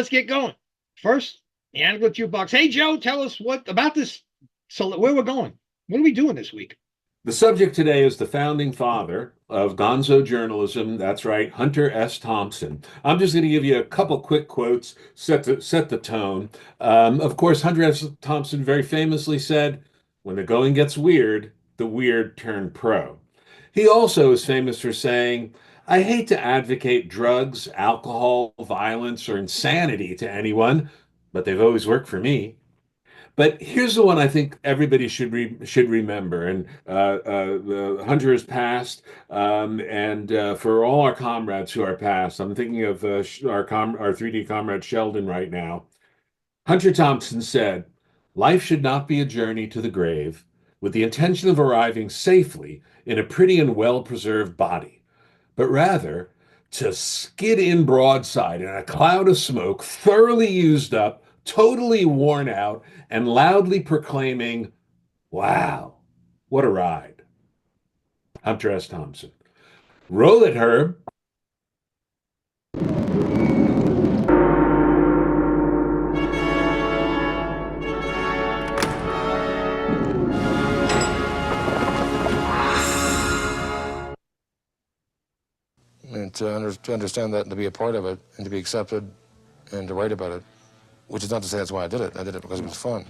let's get going. First, the Anecdote Jukebox. Hey, Joe, tell us what about this. So, where we're going. What are we doing this week? The subject today is the founding father of gonzo journalism. That's right, Hunter S. Thompson. I'm just going to give you a couple quick quotes, set the tone. Of course, Hunter S. Thompson very famously said, "When the going gets weird, the weird turn pro." He also is famous for saying, "I hate to advocate drugs, alcohol, violence, or insanity to anyone, but they've always worked for me." But here's the one I think everybody should remember. And Hunter has passed, and for all our comrades who are passed, I'm thinking of our 3D comrade Sheldon right now. Hunter Thompson said, "Life should not be a journey to the grave with the intention of arriving safely in a pretty and well-preserved body, but rather to skid in broadside in a cloud of smoke, thoroughly used up, totally worn out, and loudly proclaiming, 'Wow, what a ride.'" Hunter S. Thompson. Roll it, Herb. And to understand that and to be a part of it and to be accepted and to write about it, which is not to say that's why I did it. I did it because it was fun.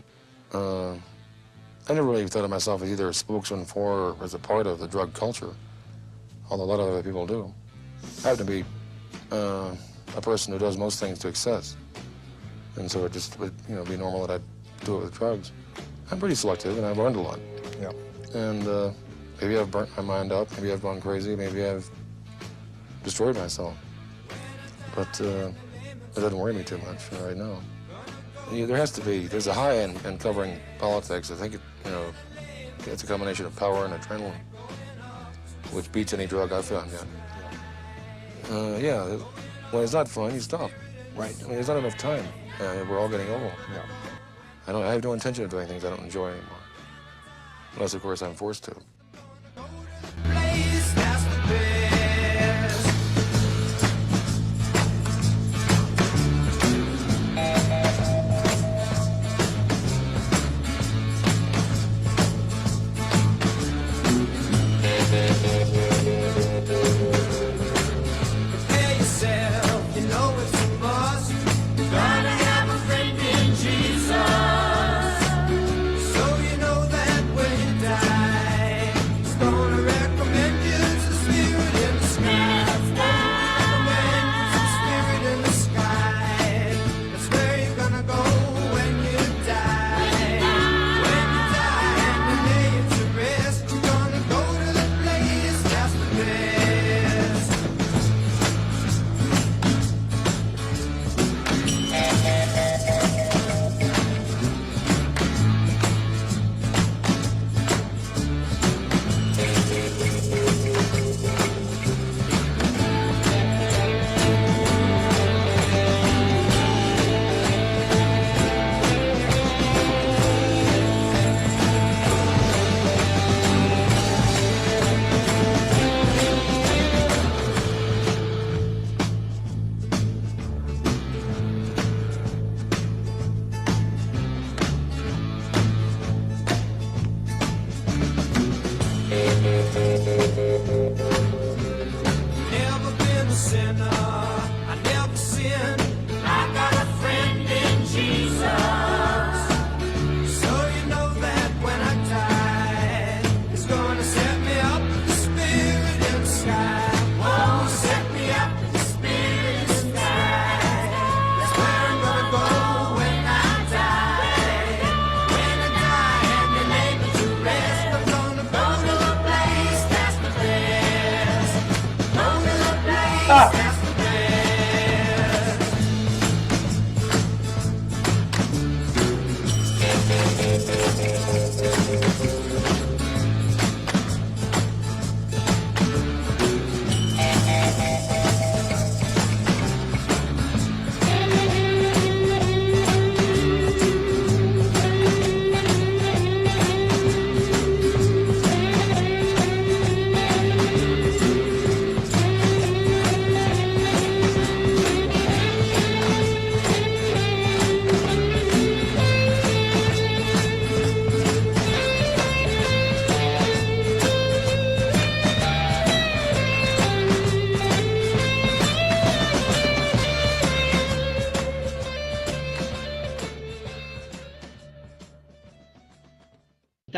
I never really thought of myself as either a spokesman for or as a part of the drug culture, although a lot of other people do. I happen to be a person who does most things to excess. And so it just would, be normal that I do it with drugs. I'm pretty selective and I've learned a lot. Yeah. And maybe I've burnt my mind up, maybe I've gone crazy, maybe I've destroyed myself. But it doesn't worry me too much right now. There has to be, there's a high in covering politics. I think, it's a combination of power and adrenaline, which beats any drug I've found yet. Yeah, when it's not fun, you stop. Right. I mean, there's not enough time. We're all getting old. Yeah. I have no intention of doing things I don't enjoy anymore. Unless, of course, I'm forced to.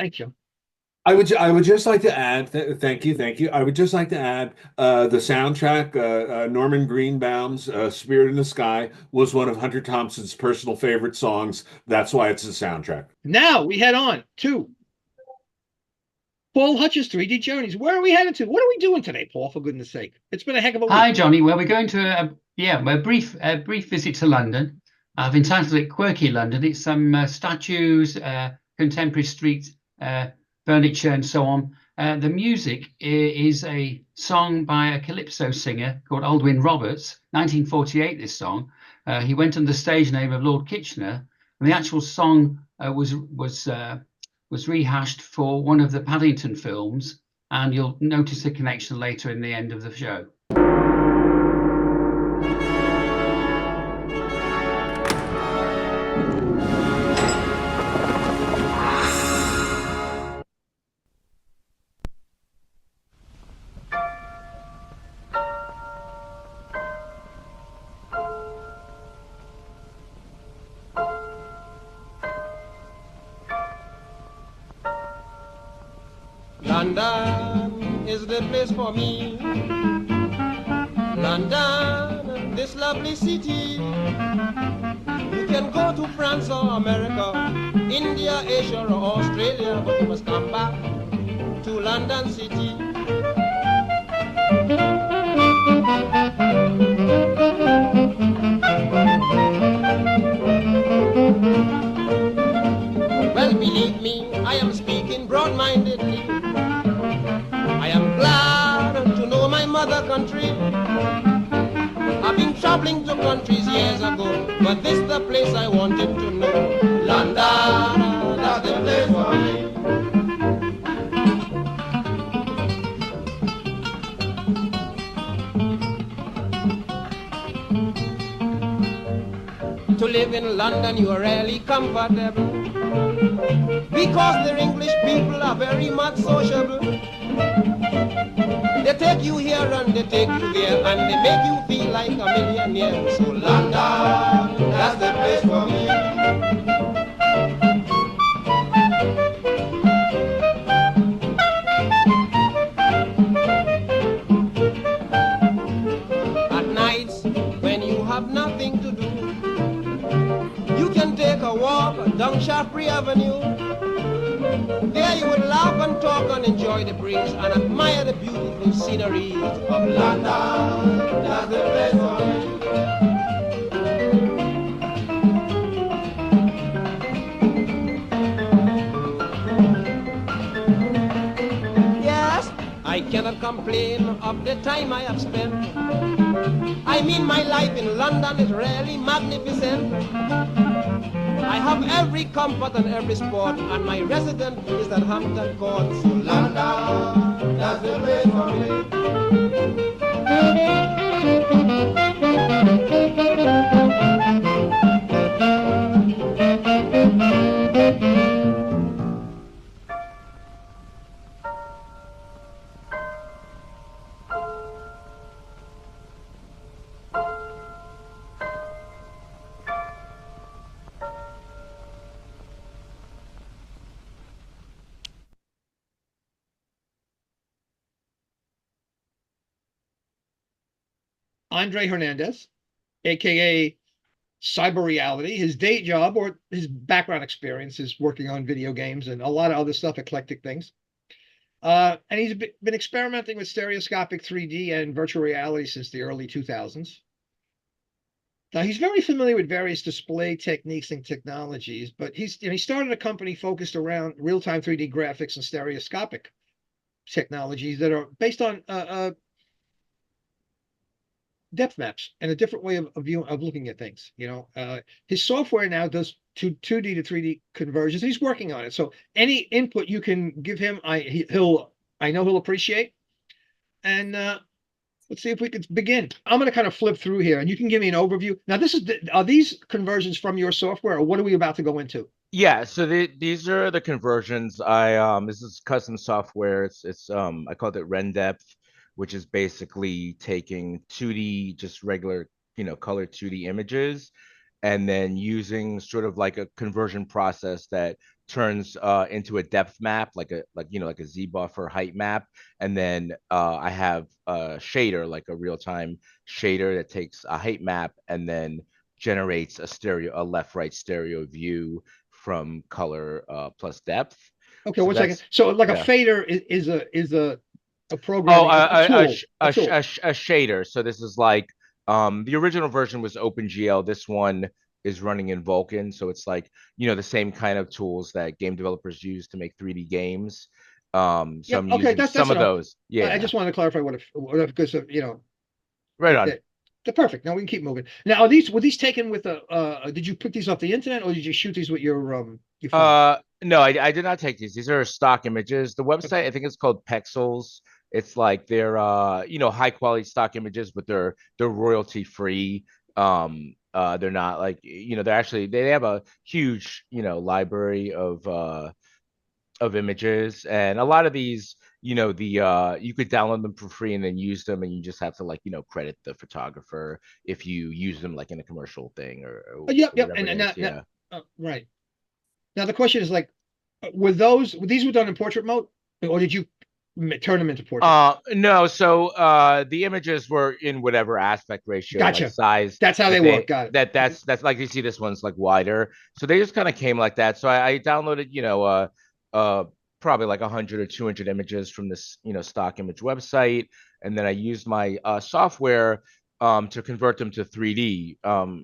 Thank you. I would just like to add, thank you. I would just like to add the soundtrack, Norman Greenbaum's "Spirit in the Sky" was one of Hunter Thompson's personal favorite songs. That's why it's a soundtrack. Now we head on to Paul Hutch's 3D Journeys. Where are we headed to? What are we doing today, Paul? For goodness sake, it's been a heck of a week. Hi, Johnny. Well, we're going to a brief visit to London. I've entitled it "Quirky London." It's some statues, contemporary street furniture, and so on. The music is a song by a calypso singer called Aldwyn Roberts, 1948. This song. He went under the stage name of Lord Kitchener, and the actual song was rehashed for one of the Paddington films, and you'll notice the connection later in the end of the show. London is the place for me. London, this lovely city. You can go to France or America, India, Asia or Australia, but you must come back to London City. Well, believe me, I am speaking broad-mindedly. I am glad to know my mother country. I've been traveling to countries years ago, but this the place I wanted to know. London, that's the place for me. To live in London, you are really comfortable, because the English people are very much sociable. They take you here and they take you there, and they make you feel like a millionaire. So London, that's the place for me. At nights, when you have nothing to do, you can take a walk down Shaftesbury Avenue. There you would laugh and talk and enjoy the breeze and admire the beautiful scenery of London. That's the place for me. Yes, I cannot complain of the time I have spent. I mean, my life in London is really magnificent. I have every comfort and every sport, and my residence is at Hampton Court. So London, that's the place for me. Andre Hernandez, aka Cyber Reality. His day job or his background experience is working on video games and a lot of other stuff, eclectic things. And he's been experimenting with stereoscopic 3D and virtual reality since the early 2000s. Now, he's very familiar with various display techniques and technologies, but he started a company focused around real-time 3D graphics and stereoscopic technologies that are based on depth maps and a different way of looking at things. His software now does 2D to 3D conversions. He's working on it. So any input you can give him, I know he'll appreciate. And let's see if we could begin. I'm going to kind of flip through here, and you can give me an overview. Now, are these conversions from your software, or what are we about to go into? Yeah, so these are the conversions. This is custom software. It's I called it RenDepth, which is basically taking 2D, just regular, color 2D images, and then using sort of like a conversion process that turns into a depth map, like a Z buffer height map, and then I have a shader, like a real-time shader that takes a height map and then generates a left-right stereo view from color plus depth. Okay, So 1 second. that's So like a yeah. fader is a Oh, programming a tool. A tool. a shader. So this is like the original version was OpenGL. This one is running in Vulkan. So it's like, the same kind of tools that game developers use to make 3D games. So Yep. I'm Okay, using that's some of enough. those. I Yeah, just wanted to clarify what because of right on. they're perfect. Now we can keep moving. Now, were these taken with did you pick these off the internet or did you shoot these with your phone? No, I did not take these. These are stock images. The website, I think it's called Pexels. It's like they're high quality stock images, but they're royalty free. They're not like, they're actually they have a huge, library of images, and a lot of these, you could download them for free and then use them, and you just have to, like, credit the photographer if you use them like in a commercial thing or Yep, yep. whatever And it is. now, Yeah. right. Now the question is like, were these were done in portrait mode, or did you turn them into portrait mode? No, so the images were in whatever aspect ratio, like Gotcha. size That's how that they work. Got it. that's like, you see this one's like wider. So they just kind of came like that. So I downloaded, uh probably like 100 or 200 images from this, stock image website, and then I used my software to convert them to 3D.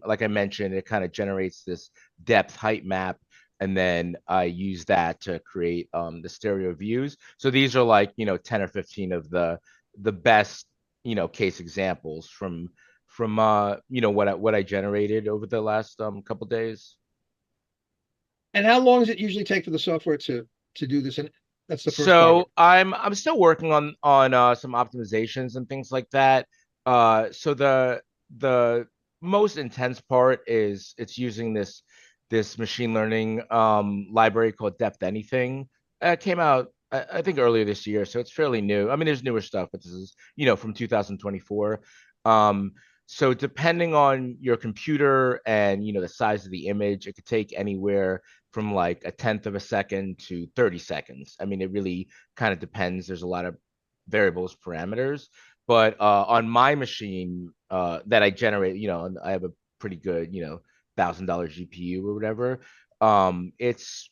Like I mentioned, it kind of generates this depth height map, and then I use that to create the stereo views. So these are like, 10 or 15 of the best, case examples from what I generated over the last couple days. And how long does it usually take for the software to do this? And that's the first part of it. So I'm still working on some optimizations and things like that. So the most intense part is it's using this machine learning library called Depth Anything. Came out, I think, earlier this year, so it's fairly new. I mean, there's newer stuff, but this is, from 2024. Um, so depending on your computer and, the size of the image, it could take anywhere from like a tenth of a second to 30 seconds. I mean, it really kind of depends. There's a lot of variables, parameters. But on my machine that I generate, I have a pretty good, $1,000 GPU or whatever. It's,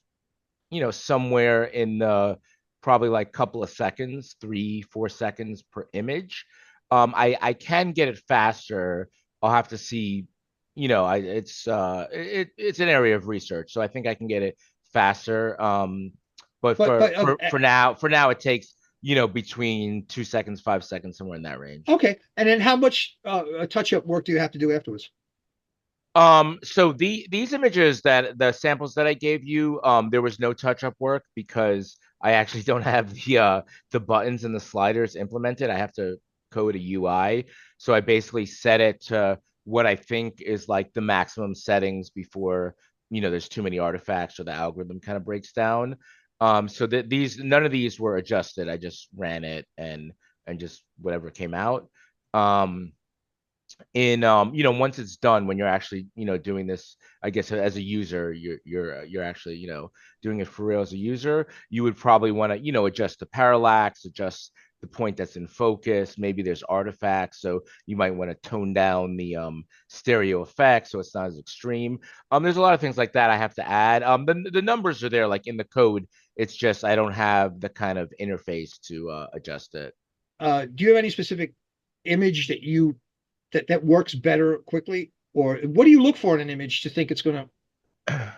somewhere in the probably like couple of seconds, 3-4 seconds per image. I can get it faster. I'll have to see, it's an area of research, so I think I can get it faster. But for now it takes, between 2 seconds, 5 seconds, somewhere in that range. Okay. And then how much touch-up work do you have to do afterwards? So these images, that the samples that I gave you, there was no touch-up work because I actually don't have the buttons and the sliders implemented. I have to code a UI. So I basically set it to what I think is like the maximum settings before, there's too many artifacts or the algorithm kind of breaks down. So that none of these were adjusted. I just ran it and just whatever came out. Once it's done, when you're actually, doing this, I guess, as a user, you're actually, doing it for real as a user, you would probably want to, adjust the parallax, adjust the point that's in focus. Maybe there's artifacts, so you might want to tone down the stereo effect so it's not as extreme. There's a lot of things like that I have to add. The numbers are there, like in the code. It's just I don't have the kind of interface to adjust it. Do you have any specific image that works better quickly, or what do you look for in an image to think it's going to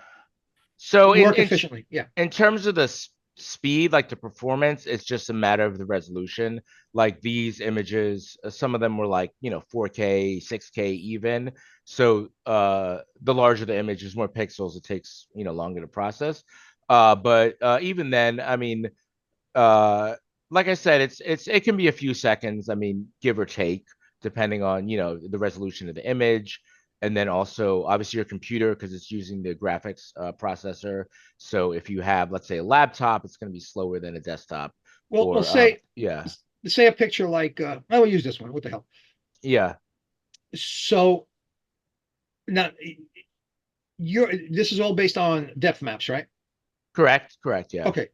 So work efficiently? Yeah. in terms of the speed, like the performance, it's just a matter of the resolution. Like these images, some of them were like, 4K, 6K even. So the larger the image, is more pixels, it takes, longer to process. But even then, I mean, like I said, it can be a few seconds, I mean, give or take, depending on, the resolution of the image. And then also obviously your computer, because it's using the graphics processor. So if you have, let's say, a laptop, it's going to be slower than a desktop. Well, Or say yeah, a picture like I will use this one. What the hell? yeah. So now this is all based on depth maps, right? Correct, yeah. Okay.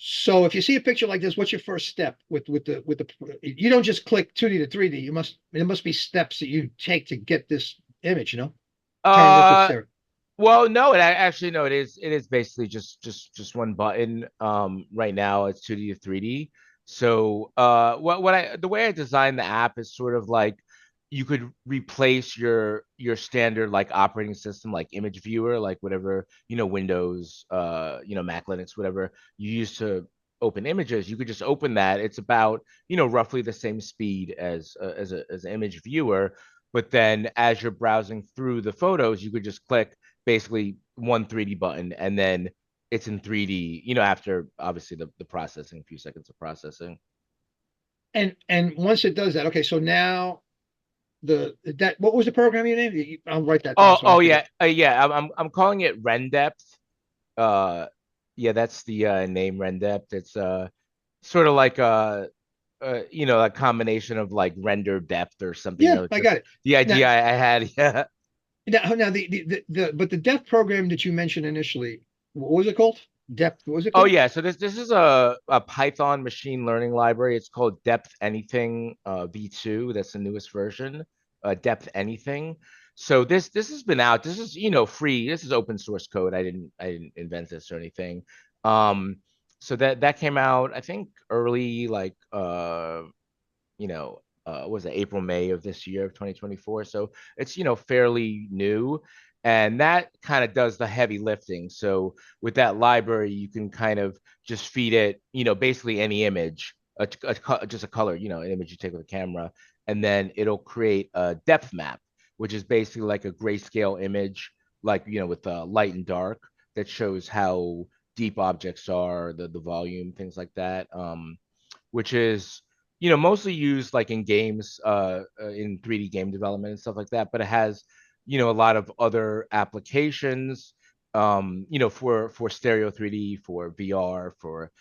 So if you see a picture like this, what's your first step with the you don't just click 2D to 3D. There must be steps that you take to get this image, Turn this to Uh, Sarah. well, no, actually no, it is basically just one button. Right now it's 2D to 3D. So, the way I designed the app is sort of like you could replace your standard like operating system, like image viewer, like whatever, Windows, Mac Linux, whatever you use to open images. You could just open that. It's about, roughly the same speed as an image viewer. But then as you're browsing through the photos, you could just click basically one 3D button, and then it's in 3D, after obviously the processing, a few seconds of processing. And once it does that, okay, so now that what was the program you named? I'll write that down. Oh, So I forget. yeah, yeah. I'm calling it RenDepth. Uh, yeah, that's the name RenDepth. It's sort of like a combination of like render depth or something. Yeah, I Just got it. the Now, idea I had. Yeah. now but the depth program that you mentioned initially, what was it called? Depth, what was it Oh called? yeah, so this is a Python machine learning library. It's called Depth Anything v2. That's the newest version. Depth Anything. So this has been out. This is free. This is open source code. I didn't invent this or anything. Um, so that came out I think early, like was it April, May of this year of 2024. So it's, fairly new. And that kind of does the heavy lifting. So with that library, you can kind of just feed it, basically any image, just a color, an image you take with a camera, and then it'll create a depth map, which is basically like a grayscale image, like, with light and dark, that shows how deep objects are, the volume, things like that. Which is mostly used like in games, in 3D game development and stuff like that, but it has a lot of other applications, for stereo 3D, for VR, for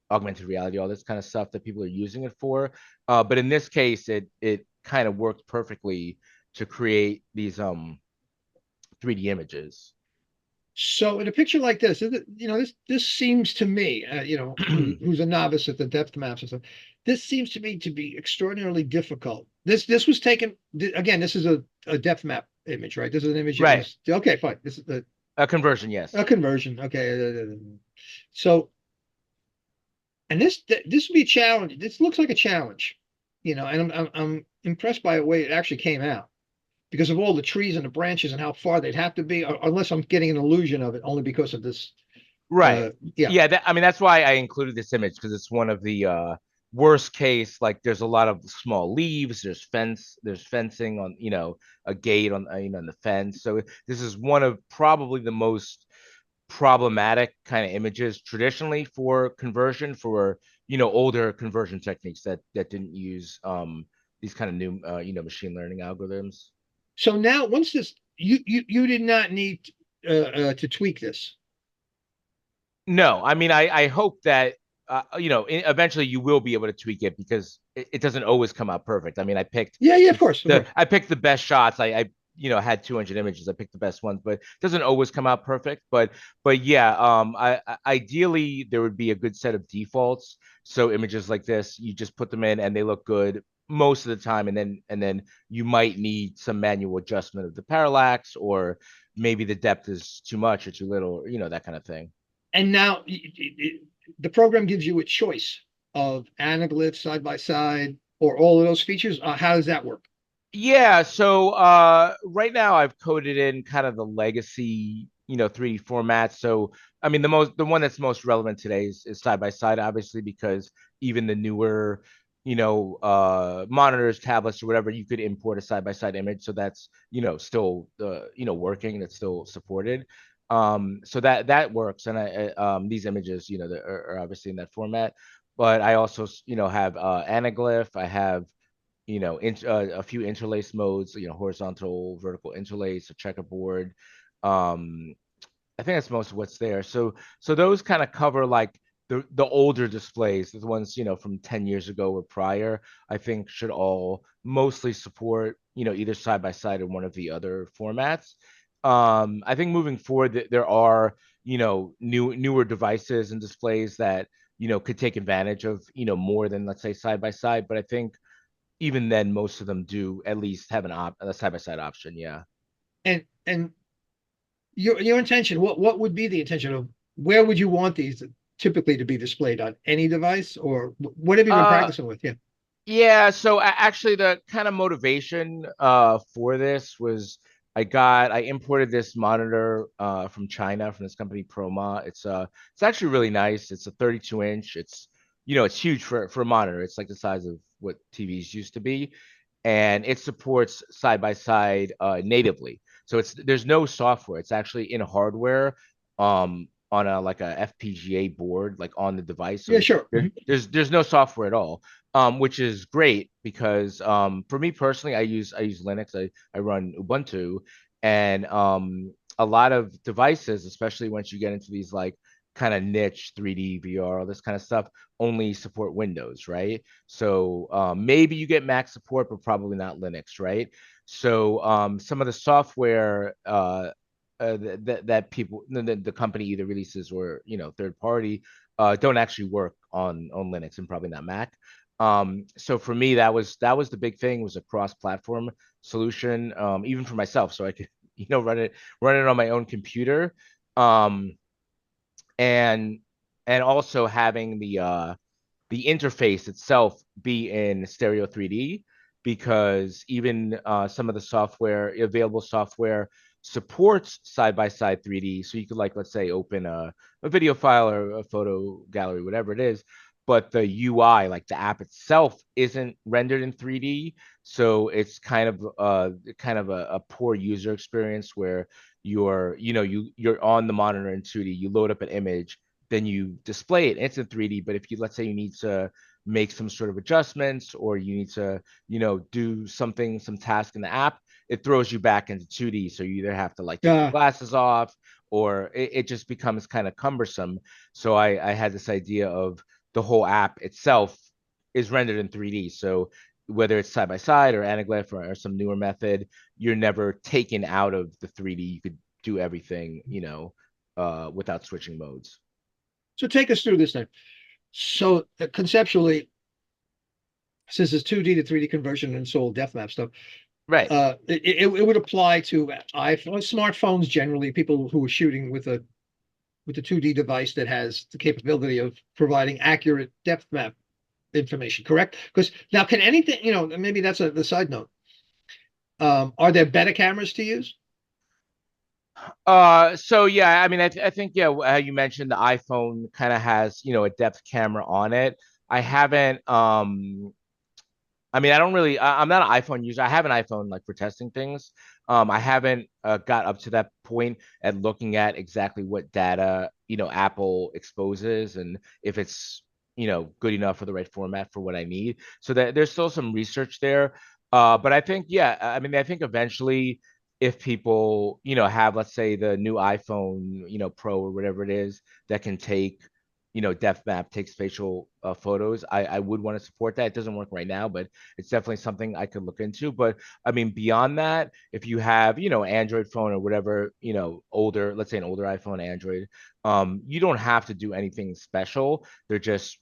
augmented reality, all this kind of stuff that people are using it for. But in this case, it kind of worked perfectly to create these 3D images. So in a picture like this, this seems to me, who's a novice at the depth maps and stuff, this seems to me to be extraordinarily difficult. This was taken again. This is a depth map image, right? This is an image that Right. was okay. Fine. This is A conversion, yes. a conversion. Okay. So, and this would be a challenge. This looks like a challenge, and I'm impressed by the way it actually came out because of all the trees and the branches and how far they'd have to be, unless I'm getting an illusion of it only because of this. Right. Yeah. Yeah, I mean, that's why I included this image, because it's one of the worst case. Like, there's a lot of small leaves, there's fencing on, a gate on, on the fence. So this is one of probably the most problematic kind of images traditionally for conversion, for older conversion techniques that didn't use these kind of new machine learning algorithms. So now, once this, you did not need to tweak this. No, I mean, I hope that eventually you will be able to tweak it, because it doesn't always come out perfect. I mean, I picked Yeah, of course. I picked the best shots. I had 200 images. I picked the best ones, but it doesn't always come out perfect. But yeah, ideally there would be a good set of defaults. So images like this, you just put them in and they look good most of the time, and then you might need some manual adjustment of the parallax, or maybe the depth is too much or too little, that kind of thing. And now the program gives you a choice of anaglyph, side by side, or all of those features. How does that work? Yeah, so right now I've coded in kind of the legacy, 3D format. So I mean, the one that's most relevant today is side by side, obviously, because even the newer, monitors, tablets, or whatever, you could import a side by side image. So that's, still working, that's still supported. So that works, and these images, that are obviously in that format. But I also, have anaglyph. I have a few interlace modes, horizontal, vertical interlace, a checkerboard. I think that's most of what's there. So those kind of cover like the older displays, the ones, from 10 years ago or prior. I think should all mostly support, either side by side or one of the other formats. I think moving forward, there are, newer devices and displays that, could take advantage of, more than, let's say, side by side. But I think even then, most of them do at least have a side by side option. Yeah. And your intention, what would be the intention of where would you want these typically to be displayed on any device, or what have you been practicing with? Yeah. Yeah, so actually the kind of motivation for this was I imported this monitor from China from this company Proma. It's actually really nice. It's a 32 inch. It's huge for a monitor. It's like the size of what TVs used to be, and it supports side by side natively. So there's no software. It's actually in hardware on a like a FPGA board like on the device. So Yeah, sure. there's no software at all. Which is great because for me personally, I use Linux. I run Ubuntu, and a lot of devices, especially once you get into these like kind of niche 3D VR, all this kind of stuff, only support Windows, right? So maybe you get Mac support, but probably not Linux, right? So some of the software that people the company either releases or third party don't actually work on Linux and probably not Mac. So for me, that was the big thing, was a cross-platform solution, even for myself, so I could run it on my own computer, um, and also having the interface itself be in stereo 3D, because even some of the available software supports side-by-side 3D. So you could, like, let's say, open a video file or a photo gallery, whatever it is, but the UI, like the app itself, isn't rendered in 3D. So it's kind of a poor user experience where you're on the monitor in 2D, you load up an image, then you display it, it's in 3D. But if let's say you need to make some sort of adjustments, or you need to, do some task in the app, it throws you back into 2D. So you either have to like take your glasses off, or it just becomes kind of cumbersome. So I had this idea of the whole app itself is rendered in 3D. So whether it's side by side or anaglyph or some newer method, you're never taken out of the 3D. You could do everything, without switching modes. So take us through this then. So conceptually, since it's 2D to 3D conversion and so depth map stuff, Right. It would apply to iPhone, smartphones generally, people who are shooting with a 2D device that has the capability of providing accurate depth map information, correct? Because now, can anything, maybe that's the side note. Are there better cameras to use? So yeah, I mean, I think, yeah, how you mentioned, the iPhone kind of has, a depth camera on it. I haven't, I mean, I'm not an iPhone user. I have an iPhone like for testing things. I haven't got up to that point at looking at exactly what data, Apple exposes, and if it's, good enough for the right format for what I need. So that there's still some research there. But I think, yeah, I mean, I think eventually, if people, have, let's say, the new iPhone, Pro or whatever it is, that can take, depth map, take spatial photos, I would want to support that. It doesn't work right now, but it's definitely something I could look into. But I mean, beyond that, if you have, Android phone or whatever, older, let's say an older iPhone, Android, you don't have to do anything special. They're just,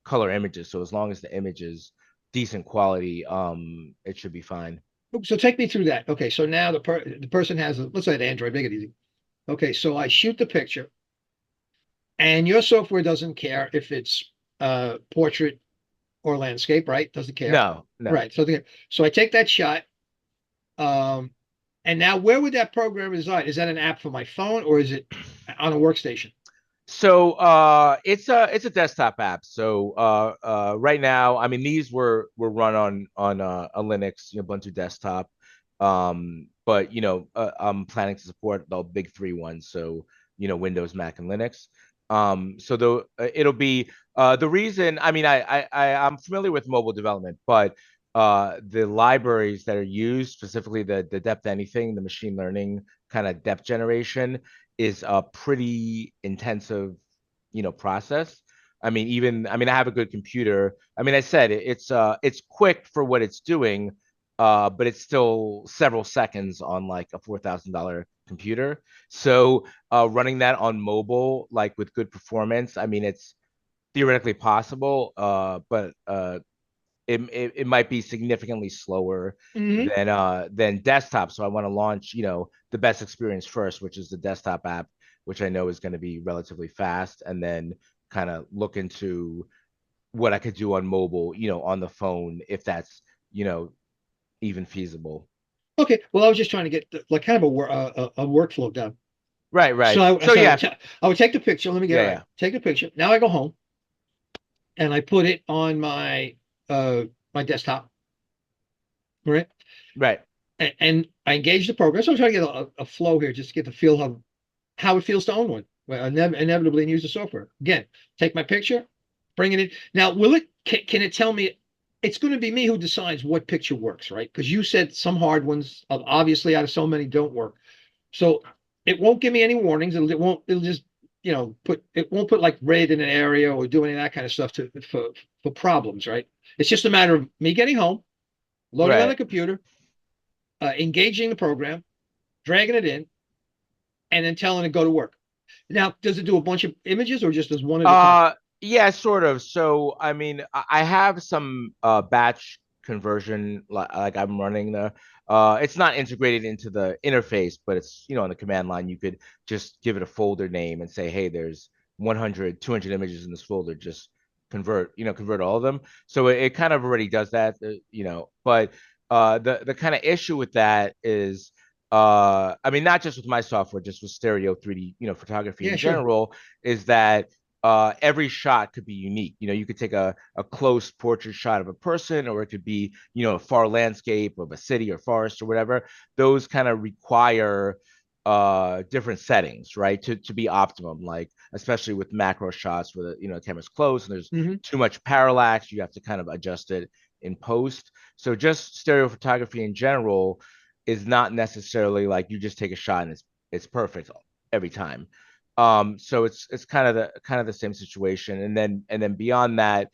color images. So as long as the image is decent quality, it should be fine. So take me through that. Okay, so now the person has let's say an Android, make it easy. Okay, so I shoot the picture, and your software doesn't care if it's portrait or landscape, right? Doesn't care. No. Right. So I take that shot. And now where would that program reside? Is that an app for my phone, or is it on a workstation? So it's a desktop app. So right now, I mean, these were run on a Linux, Ubuntu desktop. But I'm planning to support the big three ones. So Windows, Mac, and Linux. So it'll be the reason. I mean, I'm familiar with mobile development, but the libraries that are used, specifically the depth anything, the machine learning kind of depth generation, is a pretty intensive, process. I mean, I have a good computer. I mean, I said it's quick for what it's doing, but it's still several seconds on like a $4,000 computer. So running that on mobile, like with good performance, I mean, it's theoretically possible, but it might be significantly slower Mhm. than desktop. So I want to launch, the best experience first, which is the desktop app, which I know is going to be relatively fast, and then kind of look into what I could do on mobile, on the phone, if that's, even feasible. Okay. Well, I was just trying to get like kind of a workflow done. Right, right. So So yeah, I would take the picture. Let me get yeah, it right. yeah. Take the picture. Now I go home and I put it on my desktop, right? Right. And I engage the program. So I'm trying to get a flow here, just to get the feel of how it feels to own one. Well, inevitably, and use the software. Again, take my picture, bring it in. Now, can it tell me? It's going to be me who decides what picture works, right? Because you said some hard ones, obviously, out of so many, don't work. So it won't give me any warnings. It'll just, it won't put like red in an area or do any of that kind of stuff for problems, right? It's just a matter of me getting home, loading on the Right. computer, engaging the program, dragging it in, and then telling it go to work. Now, does it do a bunch of images or just does one at a time? Yeah, sort of. So, I mean, I have some batch conversion like I'm running the it's not integrated into the interface, but it's, on the command line, you could just give it a folder name and say, hey, there's 100, 200 images in this folder, just convert all of them. So it kind of already does that, but the kind of issue with that is I mean, not just with my software, just with stereo 3D, photography Yeah, in sure. general, is that every shot could be unique. You could take a close portrait shot of a person, or it could be, a far landscape of a city or forest or whatever. Those kind of require different settings, right? To be optimum, like especially with macro shots where the camera's close and there's Hmm. too much parallax, you have to kind of adjust it in post. So just stereo photography in general is not necessarily like you just take a shot and it's perfect every time. So it's kind of the same situation. And then beyond that,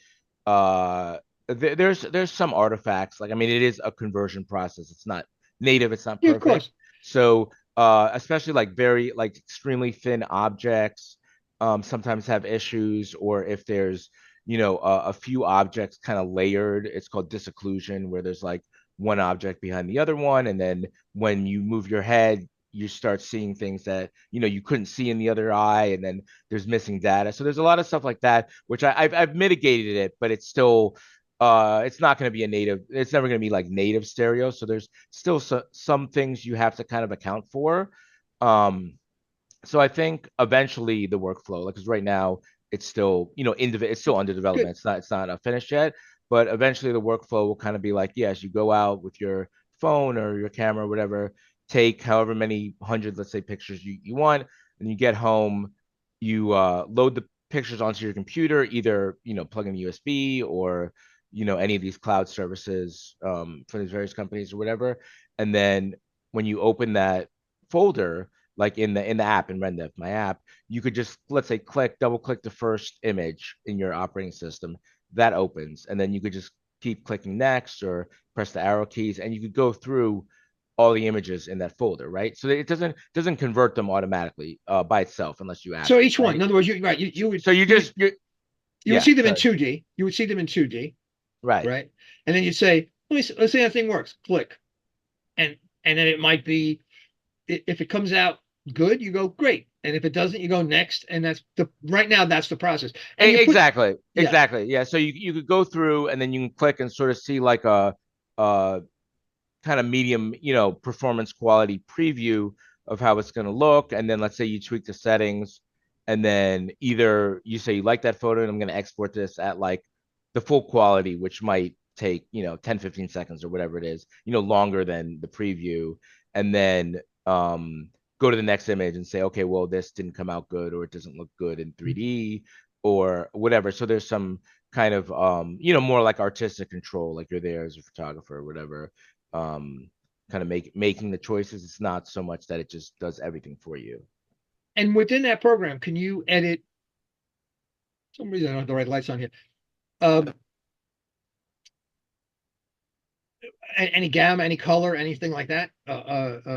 there's some artifacts. Like, I mean, it is a conversion process. It's not native, it's not Yeah, of perfect. course. So especially like very like extremely thin objects sometimes have issues, or if there's a few objects kind of layered, it's called disocclusion, where there's like one object behind the other one, and then when you move your head, you start seeing things that you couldn't see in the other eye, and then there's missing data. So there's a lot of stuff like that, which I've mitigated it, but it's still it's not going to be a native. It's never going to be like native stereo. So there's still some things you have to kind of account for. Um, so I think eventually the workflow, like, because right now it's still it's still under Good. development. It's not finished yet, but eventually the workflow will kind of be like, yes, you go out with your phone or your camera or whatever, take however many hundred, let's say, pictures you want, and you get home, you load the pictures onto your computer, either plug in USB or any of these cloud services for these various companies or whatever, and then when you open that folder, like in the app in RenDev, my app, you could just, let's say, double click the first image in your operating system, that opens, and then you could just keep clicking next or press the arrow keys, and you could go through all the images in that folder, right? So it doesn't convert them automatically by itself unless you So ask it, each one, in right? other words, you would So you would yeah, see them in sorry, 2D. You would see them in 2D, right. right? And then you'd say, let's see how that thing works. Click. And then it might be, if it comes out good, you go great. And if it doesn't, you go next. And right now that's the process. And you put, Exactly, yeah. exactly. Yeah. So you could go through and then you can click and sort of see like a kind of medium, performance quality preview of how it's going to look. And then let's say you tweak the settings, and then either you say you like that photo and I'm going to export this at like the full quality, which might take, 10, 15 seconds or whatever it is, longer than the preview. And then go to the next image and say, okay, well, this didn't come out good, or it doesn't look good in 3D or whatever. So there's some kind of, more like artistic control, like you're there as a photographer or whatever, kind of making the choices. It's not so much that it just does everything for you. And within that program, can you edit? For some reason I don't have the right lights on here. Um, Any gamma, any color, anything like that? Right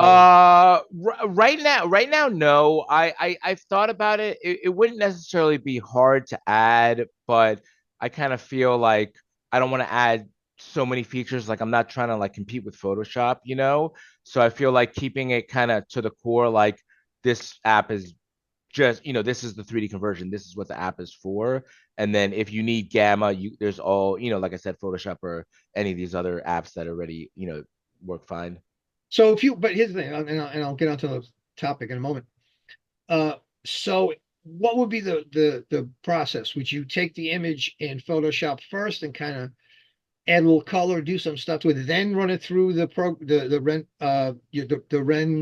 now, no. I've thought about it. It wouldn't necessarily be hard to add, but I kind of feel like I don't want to add so many features. Like I'm not trying to like compete with Photoshop, you know? So I feel like keeping it kind of to the core, like this app is just, this is the 3D conversion. This is what the app is for. And then if you need gamma, there's all, like I said, Photoshop or any of these other apps that already, work fine. So but here's the thing, and I'll get onto the topic in a moment. Uh, so what would be the process? Would you take the image in Photoshop first and kind of add a little color, do some stuff to it, then run it through the Ren,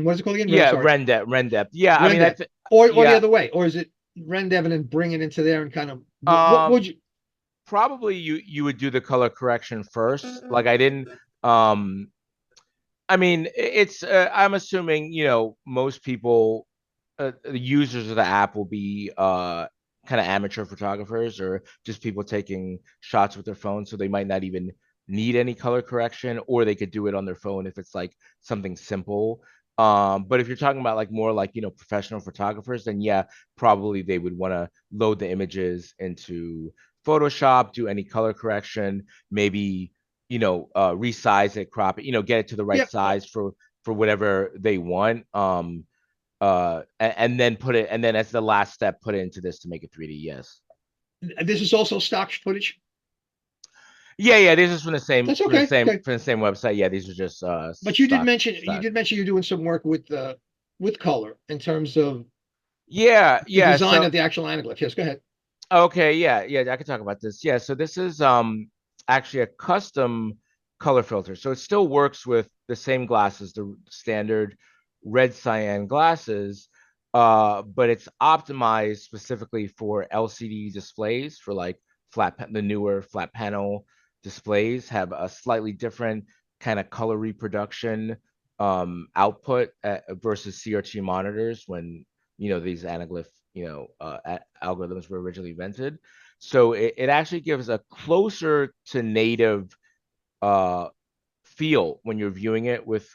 what is it called again? Yeah, Sorry. Ren depth. Yeah, I Ren mean, depth. Or the yeah. other way, or is it Rendev and then bring it into there and kind of what Um, would you? Probably you would do the color correction first. Like I didn't. I mean, it's. I'm assuming most people, the users of the app will be kind of amateur photographers or just people taking shots with their phone, so they might not even need any color correction, or they could do it on their phone if it's like something simple. But if you're talking about like more like professional photographers, then yeah, probably they would want to load the images into Photoshop, do any color correction, maybe resize it, crop it, get it to the right Yeah, size for whatever they want. And then put it, and then as the last step, put it into this to make it 3D. Yes. this is also stock footage. Yeah. This is from the same, That's okay. Okay. from the same website. Yeah, these are just But you did stock. mention you're doing some work with color in terms of Yeah. the design So of the actual anaglyph. Yes, go ahead. okay, yeah, I can talk about this. Yeah, so this is actually a custom color filter. So it still works with the same glasses, the standard red cyan glasses, but it's optimized specifically for LCD displays for like the newer flat panel displays have a slightly different kind of color reproduction output versus CRT monitors when these anaglyph algorithms were originally invented. So it actually gives a closer to native uh, feel when you're viewing it with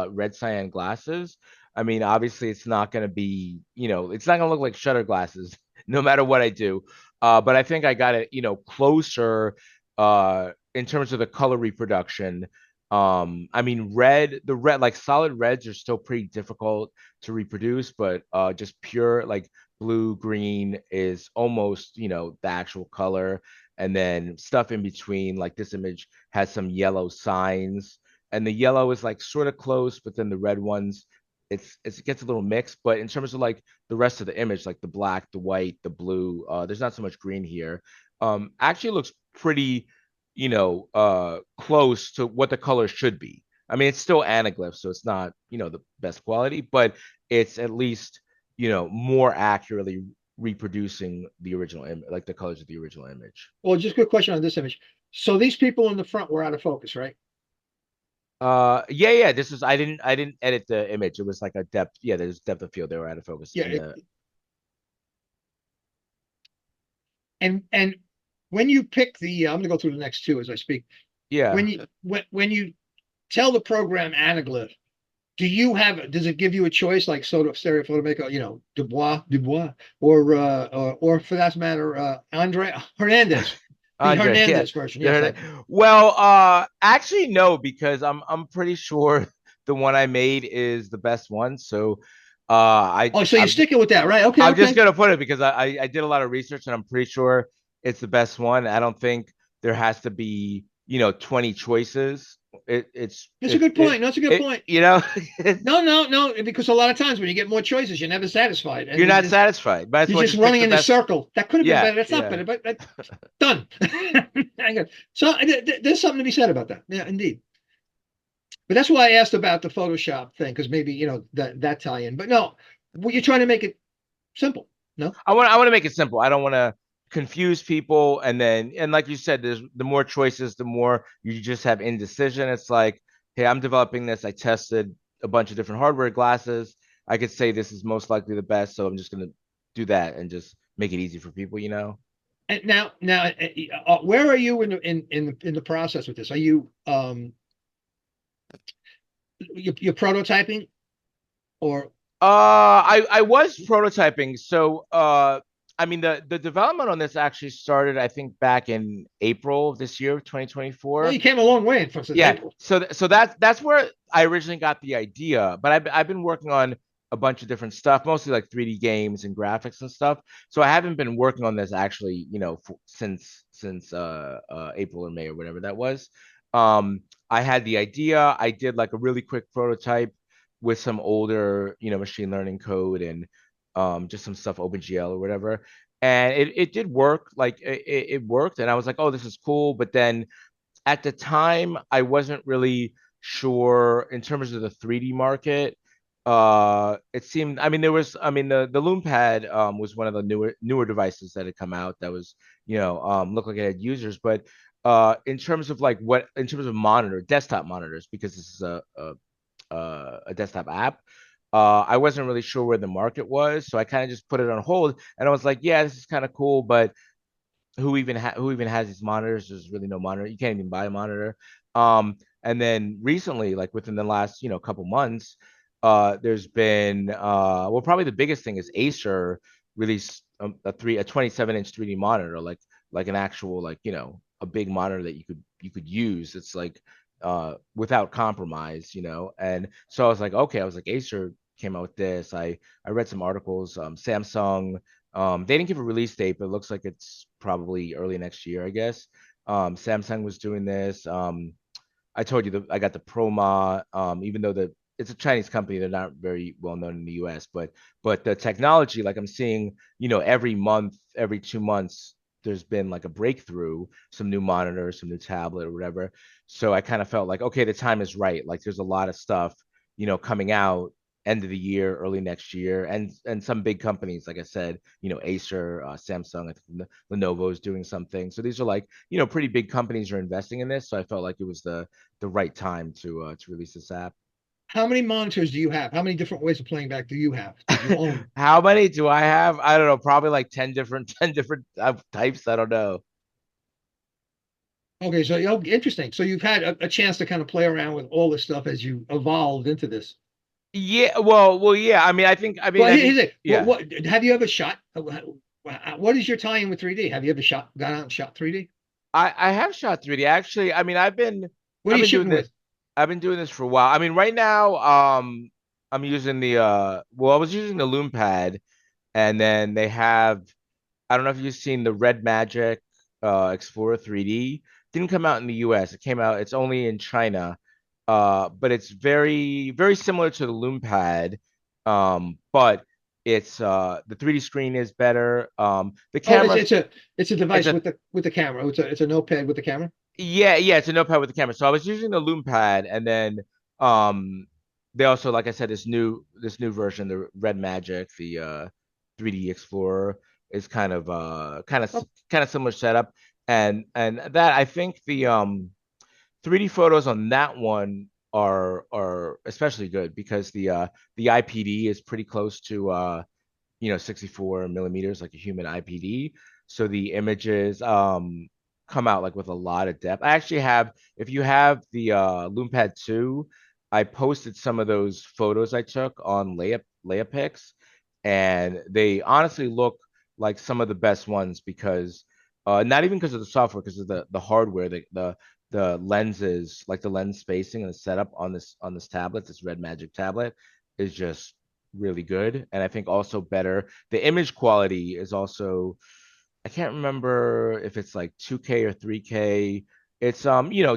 red cyan glasses. I mean, obviously, it's not going to be, it's not going to look like shutter glasses, no matter what I do. But I think I got it, closer in terms of the color reproduction. I mean, like solid reds are still pretty difficult to reproduce, but just pure like blue, green is almost, the actual color. And then stuff in between, like this image has some yellow signs, and the yellow is like sort of close, but then the red ones, it gets a little mixed. But in terms of like the rest of the image, like the black, the white, the blue, there's not so much green here. Actually looks pretty, close to what the color should be. I mean, it's still anaglyph, so it's not, the best quality, but it's at least, more accurately reproducing the original image, like the colors of the original image. Well, just a quick question on this image. So these people in the front were out of focus, right? Yeah. This was, I didn't edit the image. It was like a depth. Yeah, there's depth of field. They were out of focus. Yeah. And when you pick I'm going to go through the next two as I speak. Yeah. When you tell the program anaglyph, does it give you a choice like stereo photo maker, Dubois, or for that matter, Andre Hernandez, the Hernandez version? Yes, well, actually, no, because I'm pretty sure the one I made is the best one. So, so you're sticking with that, right? Okay. I'm just gonna put it because I did a lot of research and I'm pretty sure it's the best one. I don't think there has to be 20 choices. That's a good point. That's a good point. No, because a lot of times when you get more choices, you're never satisfied. You're not satisfied. But you're just running in a circle. That could have been better. That's not better, but done. So there's something to be said about that. Yeah, indeed. But that's why I asked about the Photoshop thing, because maybe that tie-in. But no, you're trying to make it simple. No, I want to make it simple. I don't want to confuse people, and like you said, there's the more choices, the more you just have indecision. It's like, hey, I'm developing this. I tested a bunch of different hardware glasses. I could say this is most likely the best, so I'm just gonna do that and just make it easy for people. And now, where are you in the process with this? Are you you're prototyping, or I was prototyping. So, I mean, the development on this actually started, I think, back in April of this year, well, 2024. you came a long way since Yeah. April. So that's where I originally got the idea. But I've been working on a bunch of different stuff, mostly like 3D games and graphics and stuff. So I haven't been working on this actually, since April or May or whatever that was. I had the idea. I did like a really quick prototype with some older, machine learning code and just some stuff OpenGL or whatever. And it did work. Like it worked, and I was like, oh, this is cool. But then at the time, I wasn't really sure in terms of the 3D market. It seemed, I mean, the LoomPad was one of the newer devices that had come out that was, looked like it had users, but in terms of in terms of desktop monitors, because this is a desktop app. I wasn't really sure where the market was, so I kind of just put it on hold. And I was like, yeah, this is kind of cool, but who even has these monitors? There's really no monitor. You can't even buy a monitor. And then recently, like within the last couple months, there's been well, probably the biggest thing is Acer released a 27-inch 3D monitor, like an actual a big monitor that you could use. It's like without compromise, And so I was like, okay, Acer came out with this. I read some articles. Samsung. They didn't give a release date, but it looks like it's probably early next year, I guess. Samsung was doing this. I told you that I got the Proma, even though it's a Chinese company, they're not very well known in the US, but the technology, like I'm seeing, every month, every 2 months, there's been like a breakthrough, some new monitor, some new tablet or whatever. So I kind of felt like, okay, the time is right. Like there's a lot of stuff, coming out end of the year, early next year, and some big companies, like I said, Acer, Samsung, I think Lenovo is doing something. So these are like, pretty big companies are investing in this. So I felt like it was the right time to release this app. How many monitors do you have? How many different ways of playing back do you have? Do you own? How many do I have? I don't know, probably like 10 different types. I don't know. Okay, so interesting. So you've had a chance to kind of play around with all this stuff as you evolved into this. Yeah, well, yeah. I mean, Well, I here's think, it. yeah. What have you ever shot? What is your tie-in with 3D? Have you ever gone out and shot 3D? I have shot 3D. Actually, I mean, What are I've you been doing shooting this. with? I've been doing this for a while. I mean, right now, I'm using I was using the LoomPad, and then they have, I don't know if you've seen the Red Magic Explorer 3D. Didn't come out in the US. It came out, it's only in China. But it's very, very similar to the LoomPad. But it's the 3D screen is better. The Oh, camera, it's a it's device a with the camera. It's a notepad with the camera. yeah, it's a notepad with the camera. So I was using the LoomPad, and then um they also, like I said, this new version, the Red Magic, the 3D Explorer, is Oh, kind of similar setup. And that, I think the 3D photos on that one are especially good because the IPD is pretty close to 64 millimeters, like a human IPD. So the images come out like with a lot of depth. I actually have, if you have the LoomPad 2, I posted some of those photos I took on Layapix, and they honestly look like some of the best ones because not even because of the software, because of the hardware, the lenses, like the lens spacing and the setup on this tablet, this Red Magic tablet, is just really good. And I think also better. The image quality is also, I can't remember if it's like 2K or 3K. It's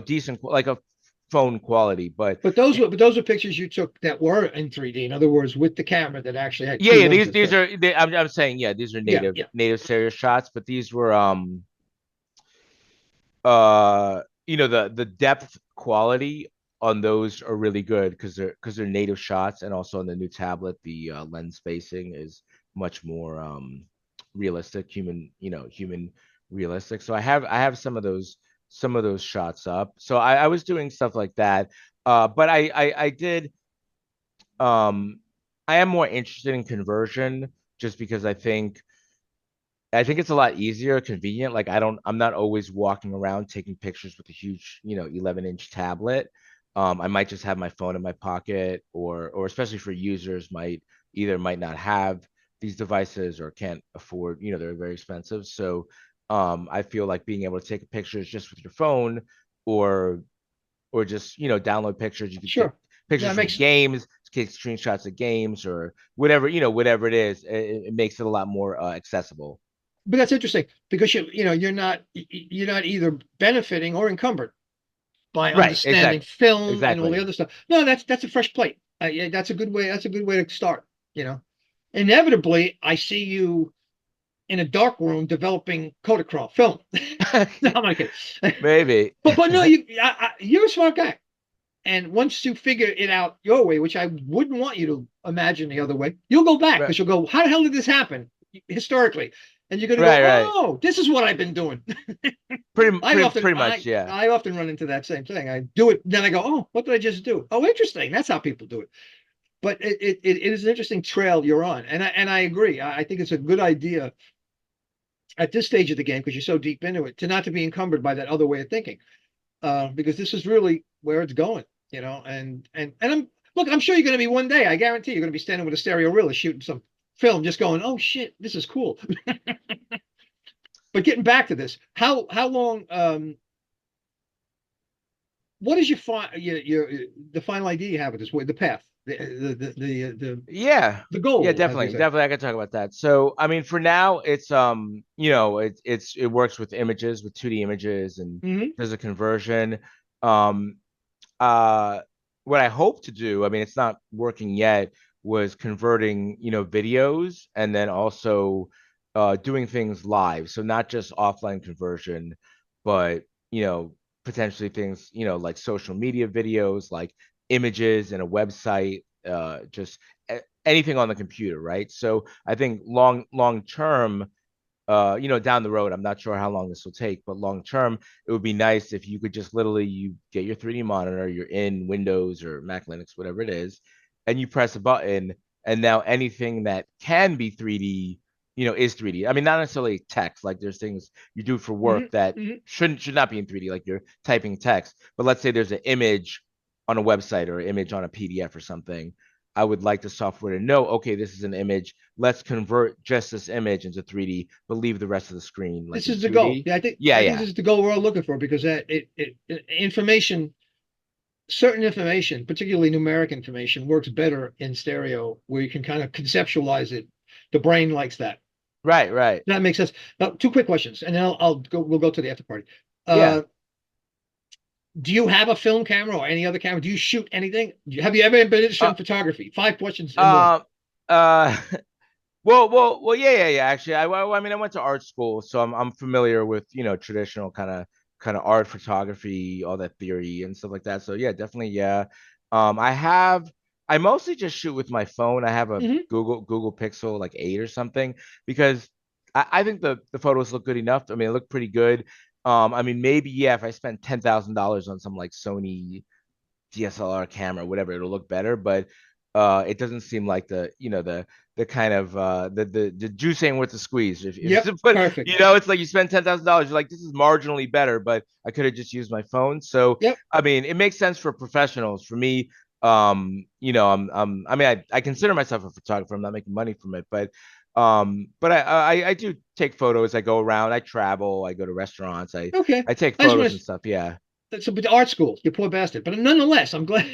decent, like a phone quality, but but those were pictures you took that were in 3D. In other words, with the camera that actually had two yeah, these lenses. these are I'm saying, yeah, these are Yeah, native yeah. native serious shots, but these were the depth quality on those are really good because they're native shots, and also on the new tablet the lens spacing is much more realistic, human realistic. So I have some of those shots up. So I was doing stuff like that. But I did I am more interested in conversion, just because I think it's a lot easier, convenient. Like I'm not always walking around taking pictures with a huge, 11-inch tablet. I might just have my phone in my pocket, or especially for users might not have these devices or can't afford, they're very expensive. So I feel like being able to take pictures just with your phone, or just, download pictures. You can take Sure. pictures That from makes games, take screenshots of games, or whatever, whatever it is. It makes it a lot more accessible. But that's interesting because you're not either benefiting or encumbered by Right. understanding film and all the Exactly. other stuff. No, that's a fresh plate. Yeah, that's a good way. That's a good way to start. Inevitably, I see you in a dark room developing Kodachrome film. No, I'm not kidding. Maybe. But no, you're a smart guy. And once you figure it out your way, which I wouldn't want you to imagine the other way, you'll go back Right. because you'll go, how the hell did this happen historically? And you're going to go, Right. oh, this is what I've been doing. Pretty much. Yeah. I often run into that same thing. I do it, then I go, oh, what did I just do? Oh, interesting. That's how people do it. But it is an interesting trail you're on, and I agree. I think it's a good idea at this stage of the game because you're so deep into it to not to be encumbered by that other way of thinking, because this is really where it's going. And I'm sure you're going to be one day. I guarantee you're going to be standing with a stereo reel shooting some film, just going, oh shit, this is cool. But getting back to this, how long? What is your the final idea you have with this? The path, Yeah. the goal, Yeah, as they definitely. say. Definitely I can talk about that. So, I mean, for now, it's it works with images, with 2D images, and Hmm. there's a conversion. Um uh what I hope to do, I mean, it's not working yet, was converting, videos, and then also doing things live. So not just offline conversion, but, potentially things, like social media videos, like images and a website, just anything on the computer, right? So I think long term, down the road, I'm not sure how long this will take, but long term, it would be nice if you could just literally, you get your 3D monitor, you're in Windows or Mac Linux, whatever it is, and you press a button, and now anything that can be 3D, is 3D. I mean, not necessarily text, like there's things you do for Hmm. work that Hmm. should not be in 3D, like you're typing text. But let's say there's an image on a website or image on a PDF or something. I would like the software to know, okay, this is an image. Let's convert just this image into 3D, but leave the rest of the screen like This in is the goal. 2D. Yeah, Yeah, I think yeah. this is the goal we're all looking for because information, certain information, particularly numeric information, works better in stereo where you can kind of conceptualize it. The brain likes that. Right. That makes sense. Now, two quick questions, and then I'll go. We'll go to the after party. Yeah. Do you have a film camera or any other camera? Do you shoot anything? Have you ever been interested Uh, in photography? 5 questions and more. uh, uh, well, yeah. Actually, I mean, I went to art school, so I'm familiar with, traditional kind of art, photography, all that theory and stuff like that. So yeah, definitely, yeah. I mostly just shoot with my phone. I have a Hmm. Google Pixel like 8 or something, because I think the photos look good enough. I mean, it looked pretty good. I mean, maybe, yeah, if I spent $10,000 on some like Sony DSLR camera, whatever, it'll look better. But it doesn't seem like the kind of the juice ain't worth the squeeze. If Yep, to put, perfect. it's like you spend $10,000, you're like, this is marginally better, but I could have just used my phone. So Yep. I mean, it makes sense for professionals. For me, I mean, I consider myself a photographer. I'm not making money from it, but I do take photos. I go around, I travel, I go to restaurants, Okay. I take I just photos want and stuff. Yeah. to. But art school, you poor bastard. But nonetheless, I'm glad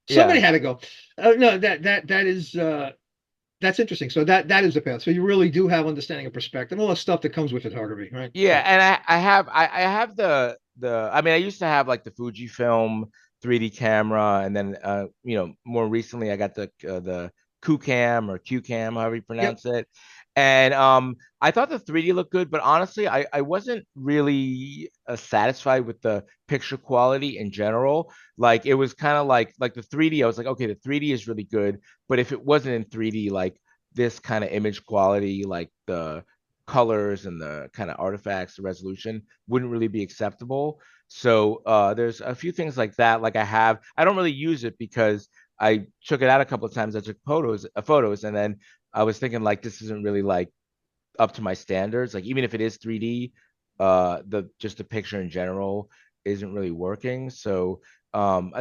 somebody Yeah. had to go. No, that is that's interesting. So that is the path. So you really do have understanding of perspective, all the stuff that comes with photography, right? Yeah, So and I have the I mean, I used to have like the Fujifilm 3D camera, and then more recently I got the QCam or QCam, however you yep. pronounce it. And I thought the 3D looked good, but honestly, I wasn't really satisfied with the picture quality in general. Like it was kind of like the 3D, I was like, okay, the 3D is really good, but if it wasn't in 3D, like this kind of image quality, like the colors and the kind of artifacts, the resolution wouldn't really be acceptable. So there's a few things like that. Like I don't really use it because I took it out a couple of times. I took photos, and then I was thinking like this isn't really like up to my standards. Like even if it is 3D, the picture in general isn't really working. So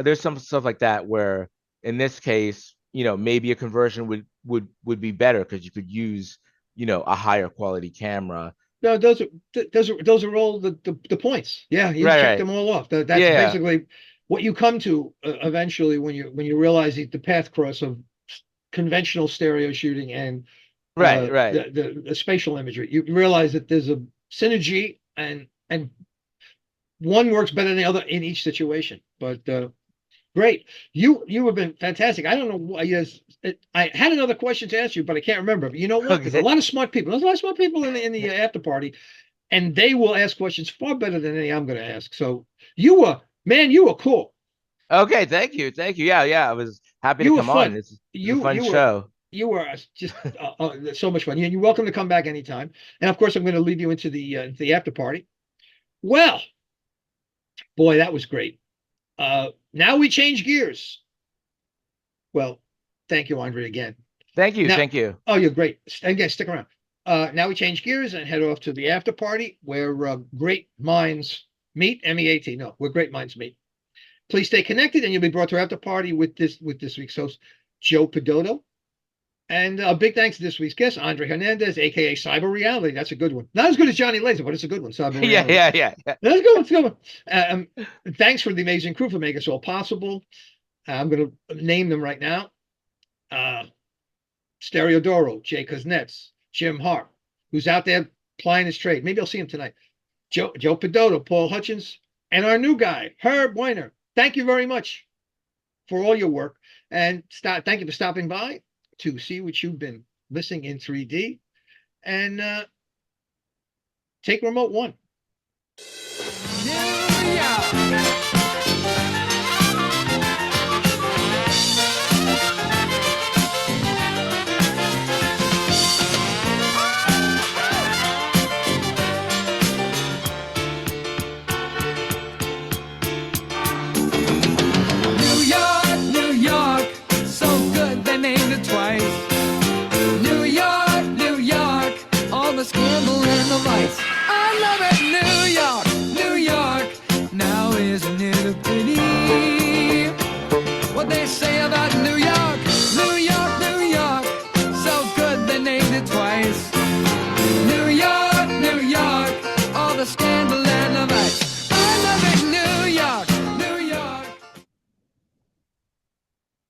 there's some stuff like that where in this case, maybe a conversion would be better because you could use, a higher quality camera. No, those are all the points. Yeah, you Right, checked right. them all off. That's Yeah. basically what you come to eventually when you realize the path cross of conventional stereo shooting and Right, right. the spatial imagery. You realize that there's a synergy and one works better than the other in each situation. But great, you have been fantastic. I don't know why. Yes, I had another question to ask you, but I can't remember. But you know what? There's a Okay. lot of smart people. There's a lot of smart people in the after party, and they will ask questions far better than any I'm going to ask. So you were cool. Okay, thank you. Thank you. Yeah, yeah. I was happy to You were come on. fun. This is a You fun you were show. you were just so much fun. You're welcome to come back anytime. And of course, I'm going to leave you into the after party. Well, boy, that was great. Now we change gears. Well, thank you, Andre, again. Thank you. Now, Thank you. oh, you're great. Again, stick around. Now we change gears and head off to the after party where great minds meet. MEAT. No, where great minds meet. Please stay connected, and you'll be brought to our after party with this week's host, Joe Pedotto. And a big thanks to this week's guest, Andre Hernandez, aka Cyber Reality. That's a good one. Not as good as Johnny Laser, but it's a good one. Cyber Yeah, Reality. yeah. That's a good one. It's a good one. Thanks for the amazing crew for making this all possible. I'm going to name them right now. Stereodoro, Jay Kuznets, Jim Hart, who's out there plying his trade. Maybe I'll see him tonight. Joe Pedotto, Paul Hutchins, and our new guy, Herb Weiner. Thank you very much for all your work. And thank you for stopping by to see what you've been listening in 3D. And take remote one. New York.